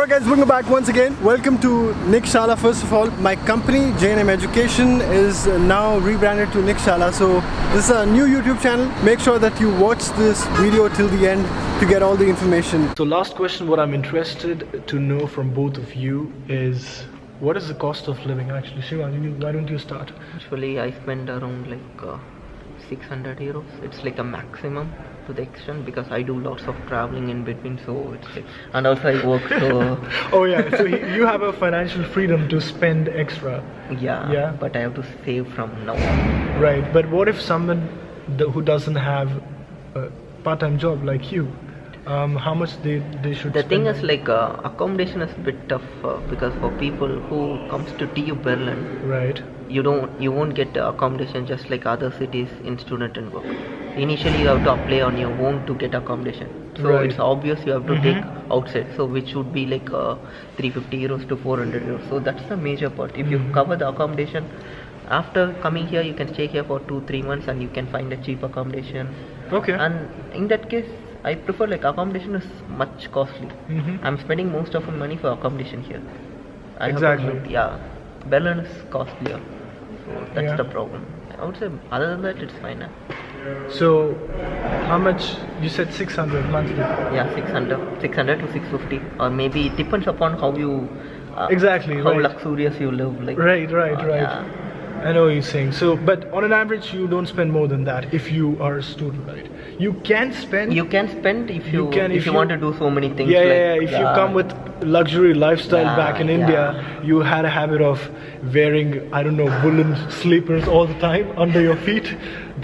Alright guys, welcome back once again. Welcome to Nick Shala. First of all, my company J&M Education is now rebranded to Nick Shala. So this is a new YouTube channel. Make sure that you watch this video till the end to get all the information. So last question, what I'm interested to know from both of you is, what is the cost of living actually? Shiva, why don't you start? Actually, I spend around like 600 euros. It's like a maximum to the extent because I do lots of traveling in between, so it's like, and also I work, so Oh yeah, so you have a financial freedom to spend extra. yeah, but I have to save from now on. Right, but what if someone who doesn't have a part-time job like you, how much they should The spend? thing is like accommodation is a bit tough because for people who comes to TU Berlin, Right. you won't get accommodation just like other cities in student and work. Initially you have to apply on your own to get accommodation, so Right. it's obvious you have to take outside, so which would be like 350 euros to 400 euros. So that's the major part. If you cover the accommodation, after coming here you can stay here for 2-3 months and you can find a cheap accommodation. Okay. And in that case I prefer, like, accommodation is much costly. I'm spending most of my money for accommodation here. I have to Exactly. note, yeah, Berlin is costlier, so that's Yeah. the problem. I would say other than that it's fine. So, how much? You said 600 monthly. Yeah, 600 to 650, or maybe it depends upon how you Exactly, how right. luxurious you live. Like Right. Yeah. I know what you're saying. So, but on an average, you don't spend more than that if you are a student, right? You can spend. You can spend if you can if if you you- want to do so many things. Yeah, like, yeah, yeah. If you come with luxury lifestyle Yeah, back in yeah. India, you had a habit of wearing, I don't know, woolen sleepers all the time under your feet,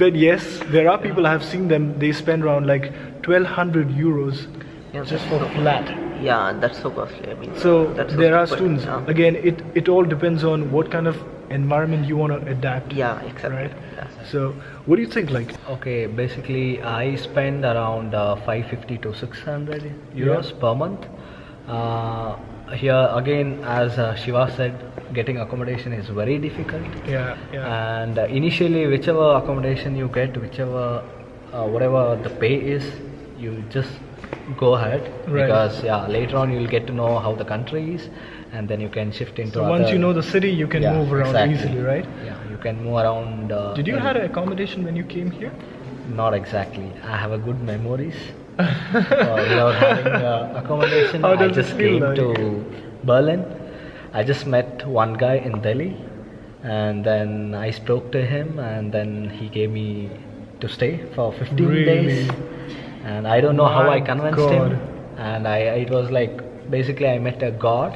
then yes, there are people, I have seen them, they spend around like 1200 euros Yeah, just that's for so- flat. Yeah, that's so costly. I mean, So that's so there are stupid. students. Yeah. Again, it all depends on what kind of environment you want to adapt. Yeah, exactly. Right. Yeah. So what do you think? Like, Okay, basically I spend around 550 to 600 euros per month. Here again, as Shiva said, getting accommodation is very difficult. yeah. And initially, whichever accommodation you get, whatever the pay is, you just go ahead, Right. because later on you'll get to know how the country is, and then you can shift into So once other- you know the city, you can move around exactly. easily, right? Yeah, you can move around. Did you have an accommodation when you came here? Not exactly. I have a good memories. Without having accommodation, How I does it just feel came like? to Berlin. I just met one guy in Delhi, and then I spoke to him, and then he gave me to stay for 15 Really? days. And I don't know how My I convinced God. him. And it was like basically I met a god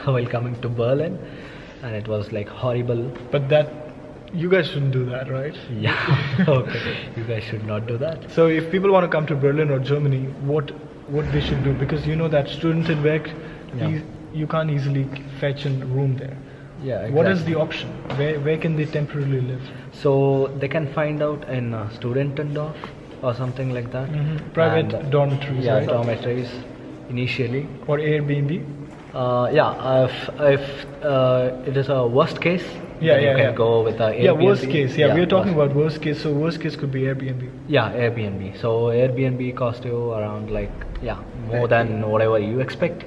while coming to Berlin, and it was like horrible. But that, you guys shouldn't do that, right? Yeah. Okay. You guys should not do that. So if people want to come to Berlin or Germany, what they should do? Because you know that Studentenweg, Yeah. you can't easily fetch a room there. Yeah. Exactly. What is the option? Where can they temporarily live? So they can find out in Studentendorf or something like that. Private And, dormitories, Yeah, right? dormitories initially. Or Airbnb? If it is a worst case, Yeah, then yeah, you can yeah. go with a Airbnb. Yeah, worst case. Yeah, we're talking worst- about worst case. So worst case could be Airbnb. Yeah, Airbnb. So Airbnb cost you around like more than whatever you expect.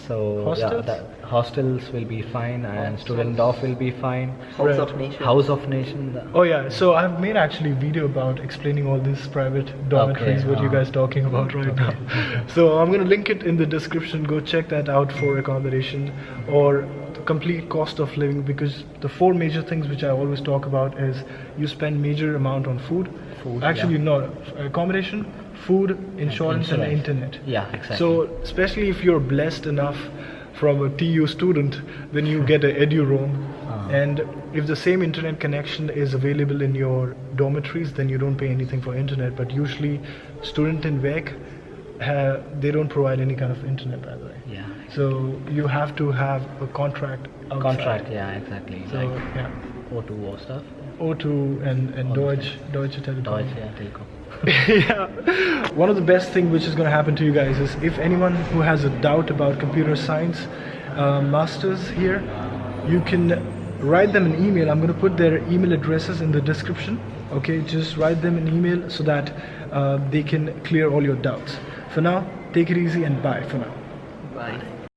So Hostels? hostels will be fine, and student dorm will be fine. House Right. of Nation. House of Nation. Oh yeah, so I've made actually video about explaining all these private dormitories, Okay, what you guys talking about right now. So I'm gonna link it in the description. Go check that out for accommodation or the complete cost of living, because the four major things which I always talk about is you spend major amount on food. Actually, no, accommodation, food, insurance, and internet. Yeah, exactly. So especially if you're blessed enough from a TU student, then you get an edu-roam. And if the same internet connection is available in your dormitories, then you don't pay anything for internet. But usually Studentenweg, they don't provide any kind of internet, by the way. Yeah. So you have to have a contract outside. Contract. Yeah, exactly. So like yeah, O2 or stuff. O2 and Deutsche Telekom. Deutsche, yeah, Telekom. Yeah. One of the best thing which is going to happen to you guys is, if anyone who has a doubt about computer science masters here, you can write them an email. I'm going to put their email addresses in the description. Okay, just write them an email so that they can clear all your doubts. For now, take it easy and bye for now. Bye.